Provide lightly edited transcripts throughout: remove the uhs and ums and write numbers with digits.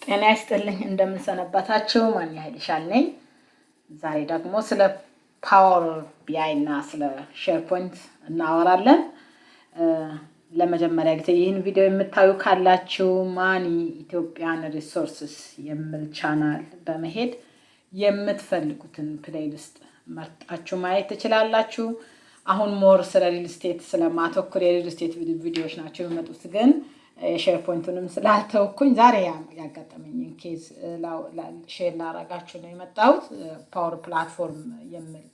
ጤና ይስጥልኝ እንደምንሰነበታችሁ ማን ያህልሻል ነኝ። ዛሬ ደግሞ ስለ ፓወር ቢአይ እና ስለ ሼርፖይንት እናወራለን። ለመጀመሪያ ጊዜ ይህን ቪዲዮ የምታዩ ካላችሁ ማኒ ኢትዮጵያን ሪሶርስስ የሚል ቻናል በመሄድ የምትፈልጉትን ፕሌሊስት መርጣችሁ ማየት ትችላላችሁ። አሁን ሞር ስለ ሪል ስቴት ስለማተኩር የሪል ስቴት ቪዲዮዎች ናቸው የሚመጡት ግን ሼርፖይንቱንም ስላልተውኩኝ ዛሬ ያጋጠመኝን ኬዝ ሼር ላደርጋችሁ ነው የመጣሁት። ፓወር ፕላትፎርም የሚል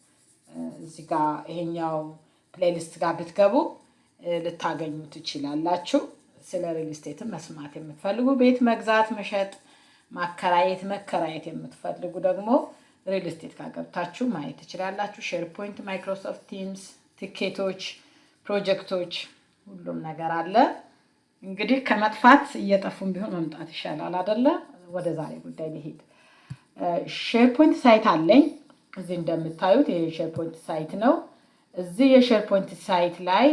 እዚህ ጋር ይሄኛው ፕሌሊስት ጋር ብትገቡ ልታገኙ ትችላላችሁ። ስለ ሪል ስቴት መስማት የምትፈልጉ ቤት መግዛት፣ መሸጥ፣ ማከራየት፣ መከራየት የምትፈልጉ ደግሞ ሪል ስቴት ጋር ገብታችሁ ማየት ትችላላችሁ። ሼርፖይንት፣ ማይክሮሶፍት ቲምስ፣ ቲኬቶች፣ ፕሮጀክቶች ሁሉም ነገር አለ። እንግዲህ ከመጥፋት እየጠፉም ቢሆን መምጣት ይሻላል አይደለ? ወደ ዛሬ ጉዳይ ልሄድ። ሼርፖይንት ሳይት አለኝ። እዚህ እንደምታዩት ይሄ ሼርፖይንት ሳይት ነው። እዚህ የሼርፖይንት ሳይት ላይ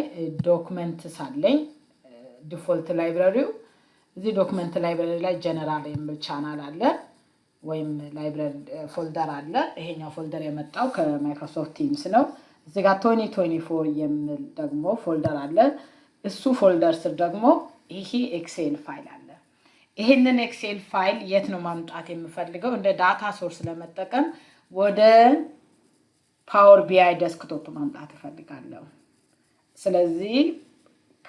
ዶክመንትስ አለኝ። ዲፎልት ላይብረሪው እዚህ ዶክመንት ላይብረሪ ላይ ጀነራል የሚል ቻናል አለ ወይም ላይብረሪ ፎልደር አለ። ይሄኛው ፎልደር የመጣው ከማይክሮሶፍት ቲምስ ነው። እዚህ ጋር 2024 የሚል ደግሞ ፎልደር አለ። እሱ ፎልደር ስር ደግሞ ይሄ ኤክሴል ፋይል አለ። ይሄንን ኤክሴል ፋይል የት ነው ማምጣት የምፈልገው? እንደ ዳታ ሶርስ ለመጠቀም ወደ ፓወር ቢአይ ዴስክቶፕ ማምጣት እፈልጋለሁ። ስለዚህ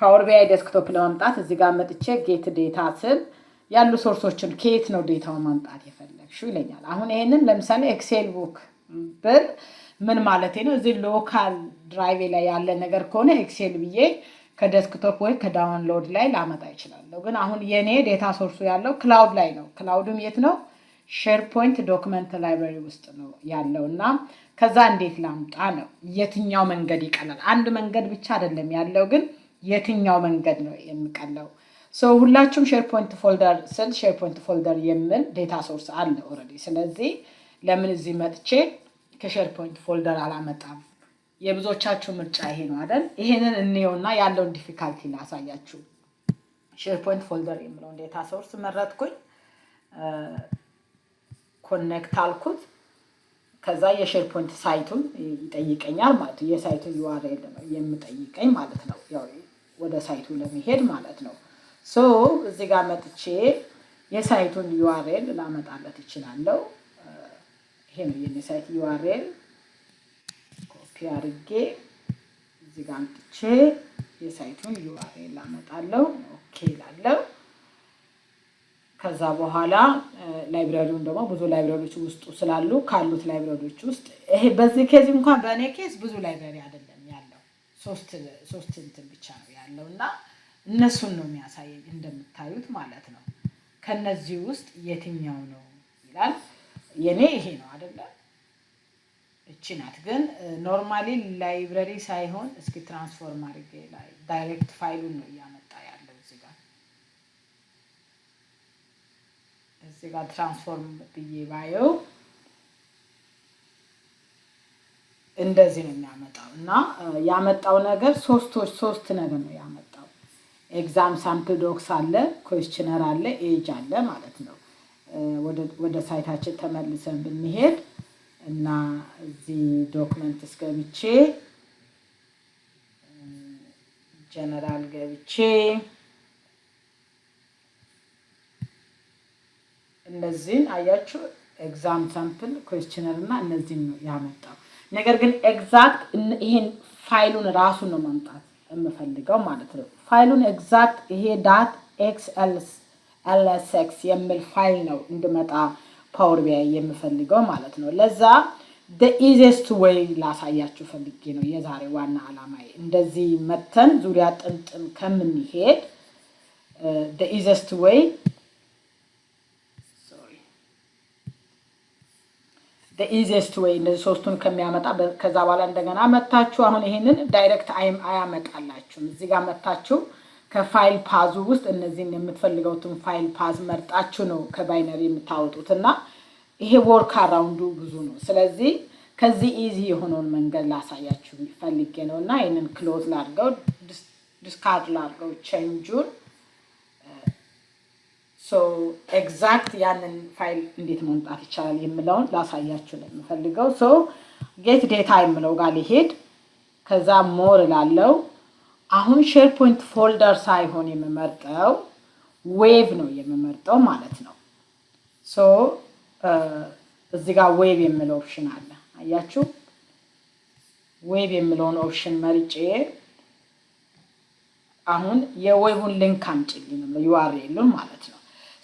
ፓወር ቢአይ ዴስክቶፕ ለማምጣት እዚህ ጋር መጥቼ ጌት ዴታ ስል ያሉ ሶርሶችን ከየት ነው ዴታውን ማምጣት የፈለግሽው ይለኛል። አሁን ይሄንን ለምሳሌ ኤክሴል ቡክ ብል ምን ማለት ነው? እዚህ ሎካል ድራይቭ ላይ ያለ ነገር ከሆነ ኤክሴል ብዬ ከዴስክቶፕ ወይ ከዳውንሎድ ላይ ላመጣ ይችላልው። ግን አሁን የኔ ዴታ ሶርሱ ያለው ክላውድ ላይ ነው። ክላውዱም የት ነው? ሼርፖይንት ዶክመንት ላይብረሪ ውስጥ ነው ያለውና ከዛ እንዴት ላምጣ ነው? የትኛው መንገድ ይቀላል? አንድ መንገድ ብቻ አይደለም ያለው ግን የትኛው መንገድ ነው የሚቀለው? ሁላችሁም ሼርፖይንት ፎልደር ስል ሼርፖይንት ፎልደር የሚል ዴታ ሶርስ አለ ኦሬዲ። ስለዚህ ለምን እዚህ መጥቼ ከሼርፖይንት ፎልደር አላመጣም? የብዙዎቻችሁ ምርጫ ይሄ ነው አይደል? ይሄንን እንየውና ያለውን ዲፊካልቲ ላሳያችሁ። ሼርፖይንት ፎልደር የሚለውን ዴታ ሶርስ መረጥኩኝ፣ ኮኔክት አልኩት። ከዛ የሼርፖይንት ሳይቱን ይጠይቀኛል ማለት ነው። የሳይቱን ዩአርኤል ነው የሚጠይቀኝ ማለት ነው። ያው ወደ ሳይቱ ለመሄድ ማለት ነው። እዚህ ጋር መጥቼ የሳይቱን ዩአርኤል ላመጣለት ይችላልው። ይሄ ነው የኔ ሳይት ዩአርኤል። ኮፒ አድርጌ እዚህ ጋር አምጥቼ የሳይቱን ዩአርኤል ላመጣለው። ኦኬ ላለው ከዛ በኋላ ላይብረሪውን ደግሞ ብዙ ላይብረሪዎች ውስጡ ስላሉ ካሉት ላይብረሪዎች ውስጥ ይሄ በዚህ ኬዝ እንኳን በእኔ ኬዝ ብዙ ላይብረሪ አይደለም ያለው፣ ሶስት እንትን ብቻ ነው ያለውና እነሱን ነው የሚያሳየኝ እንደምታዩት ማለት ነው። ከነዚህ ውስጥ የትኛው ነው ይላል። የኔ ይሄ ነው አይደለ? እቺ ናት። ግን ኖርማሊ ላይብረሪ ሳይሆን እስኪ ትራንስፎርም አድርጌ ላይ ዳይሬክት ፋይሉን ነው እያመጣ ያለው እዚህ ጋር ትራንስፎርም ብዬ ባየው እንደዚህ ነው የሚያመጣው። እና ያመጣው ነገር ሶስት ነገር ነው ያመጣው። ኤግዛም ሳምፕል ዶክስ አለ፣ ኩዌስቸነር አለ፣ ኤጅ አለ ማለት ነው። ወደ ሳይታችን ተመልሰን ብንሄድ እና እዚህ ዶክመንትስ ገብቼ ጀነራል ገብቼ እነዚህን አያችሁ ኤግዛም ሳምፕል ኩዌስቸነር እና እነዚህን ነው ያመጣው። ነገር ግን ኤግዛክት ይሄን ፋይሉን ራሱን ነው ማምጣት የምፈልገው ማለት ነው። ፋይሉን ኤግዛክት ይሄ ዳት xlsx የሚል ፋይል ነው እንድመጣ ፓወር ቢአይ የምፈልገው ማለት ነው። ለዛ the easiest way ላሳያችሁ ፈልጌ ነው የዛሬ ዋና ዓላማዬ። እንደዚህ መተን ዙሪያ ጥምጥም ከምንሄድ the easiest way እንደዚህ ሶስቱን ከሚያመጣ ከዛ በኋላ እንደገና መታችሁ አሁን ይሄንን ዳይሬክት አያመጣላችሁም። እዚህ ጋር መታችሁ ከፋይል ፓዙ ውስጥ እነዚህን የምትፈልገውትን ፋይል ፓዝ መርጣችሁ ነው ከባይነሪ የምታወጡትና ይሄ ወርክ አራውንዱ ብዙ ነው። ስለዚህ ከዚህ ኢዚ የሆነውን መንገድ ላሳያችሁ ፈልጌ ነውና ይሄንን ክሎዝ ላድርገው፣ ዲስካርድ ላድርገው ቼንጁን። ሶ ኤግዛክት ያንን ፋይል እንዴት ማምጣት ይቻላል የሚለውን ላሳያችሁ ነው የምፈልገው። ሶ ጌት ዴታ የምለው ጋር ሊሄድ ከዛ ሞር ላለው አሁን ሼርፖይንት ፎልደር ሳይሆን የምመርጠው ዌቭ ነው የምመርጠው ማለት ነው። ሶ እዚህ ጋር ዌቭ የሚለው ኦፕሽን አለ አያችሁ። ዌቭ የሚለውን ኦፕሽን መርጬ አሁን የዌቡን ሊንክ አምጪልኝ ነው URL ማለት ነው።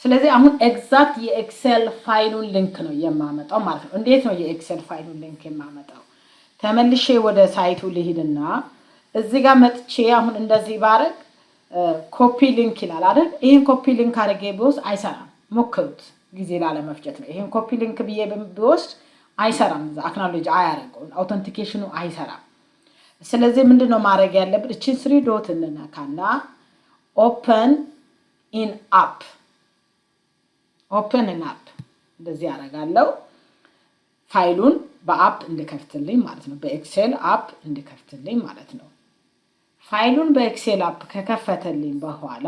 ስለዚህ አሁን ኤግዛክት የኤክሴል ፋይሉን ሊንክ ነው የማመጣው ማለት ነው። እንዴት ነው የኤክሴል ፋይሉን ሊንክ የማመጣው? ተመልሼ ወደ ሳይቱ ልሂድና እዚህ ጋር መጥቼ አሁን እንደዚህ ባረግ ኮፒ ሊንክ ይላል አይደል? ይሄን ኮፒ ሊንክ አድርጌ ብወስድ አይሰራም። ሞክሩት፣ ጊዜ ላለመፍጀት ነው። ይሄን ኮፒ ሊንክ ብዬ ብወስድ አይሰራም። አክኖሌጅ አያደርገውም፣ አውተንቲኬሽኑ አይሰራም። ስለዚህ ምንድነው ማድረግ ያለብን? እቺን 3 ዶት እንነካና ኦፕን ኢን አፕ እንደዚህ ያደርጋለሁ። ፋይሉን በአፕ እንድከፍትልኝ ማለት ነው። በኤክሴል አፕ እንድከፍትልኝ ማለት ነው። ፋይሉን በኤክሴል አፕ ከከፈተልኝ በኋላ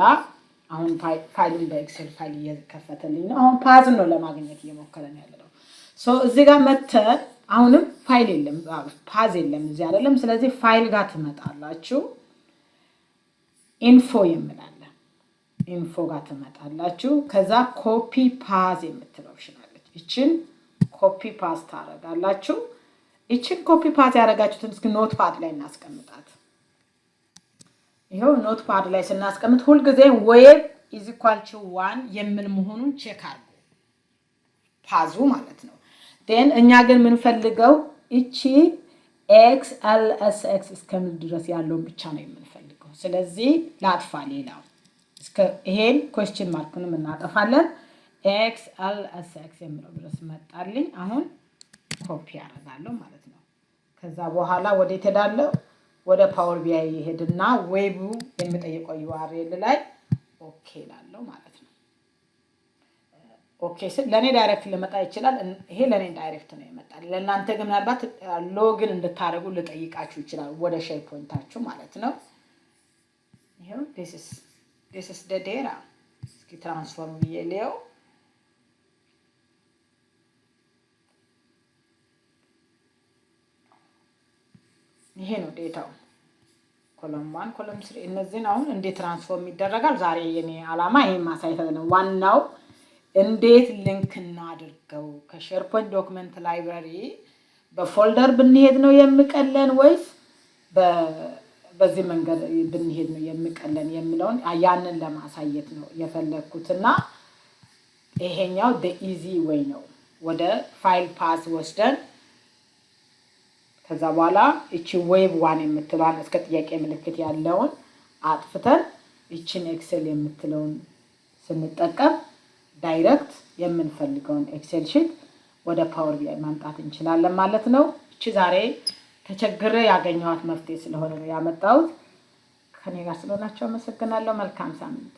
አሁን ፋይሉን በኤክሴል ፋይል እየከፈተልኝ ነው። አሁን ፓዝ ነው ለማግኘት እየሞከረን ያለው። ሶ እዚህ ጋር መተን አሁንም ፋይል የለም፣ ፓዝ የለም እዚህ አይደለም። ስለዚህ ፋይል ጋር ትመጣላችሁ። ኢንፎ የምላለ ኢንፎ ጋር ትመጣላችሁ። ከዛ ኮፒ ፓዝ የምትለው ኦፕሽን አለች። እቺን ኮፒ ፓዝ ታረጋላችሁ። እቺን ኮፒ ፓዝ ያረጋችሁትን እስኪ ኖትፓድ ላይ እናስቀምጣት። ይሄው ኖትፓድ ላይ ስናስቀምጥ ሁሉ ጊዜ ዌብ =1 የሚል መሆኑን ቼክ አድርጉ፣ ፓዙ ማለት ነው። ዴን እኛ ግን የምንፈልገው እቺ XLSX እስከምን ድረስ ያለውን ብቻ ነው የምንፈልገው። ስለዚህ ላጥፋ ሌላው እስከ ይሄን ኩዌስችን ማርክንም እናጠፋለን። XLSX የሚለው ድረስ መጣልኝ። አሁን ኮፒ አደርጋለሁ ማለት ነው። ከዛ በኋላ ወዴት ሄዳለሁ? ወደ ፓወር ቢአይ ይሄድና ዌቡ የሚጠይቀው URL ላይ ኦኬ ላለው ማለት ነው። ኦኬ ስል ለኔ ዳይሬክት ሊመጣ ይችላል። ይሄ ለኔ ዳይሬክት ነው ይመጣል። ለእናንተ ግን ምናልባት ሎግን እንድታደርጉ ልጠይቃችሁ ይችላል ወደ ሼር ፖይንታችሁ ማለት ነው። ይሄው this is the data እስኪ ትራንስፎርም ይየለው። ይሄ ነው ዴታው ኮለም 1 ኮለም 3 እነዚህን አሁን እንዴት ትራንስፎርም ይደረጋል ዛሬ የኔ አላማ ይሄን ማሳየት ነው። ዋናው እንዴት ሊንክ እናድርገው ከሼርፖይንት ዶክመንት ላይብራሪ በፎልደር ብንሄድ ነው የሚቀለን ወይስ በዚህ መንገድ ብንሄድ ነው የሚቀለን የሚለውን ያንን ለማሳየት ነው የፈለኩትና ይሄኛው the easy way ነው። ወደ ፋይል ፓዝ ወስደን ከዛ በኋላ እቺ ዌብ 1 የምትለዋን እስከ ጥያቄ ምልክት ያለውን አጥፍተን እቺን ኤክሴል የምትለውን ስንጠቀም ዳይሬክት የምንፈልገውን ኤክሴል ሺት ወደ ፓወር ቢአይ ማምጣት እንችላለን ማለት ነው። እቺ ዛሬ ተቸግሬ ያገኘኋት መፍትሄ ስለሆነ ነው ያመጣሁት። ከኔ ጋር ስለሆናችሁ አመሰግናለሁ። መልካም ሳምንት።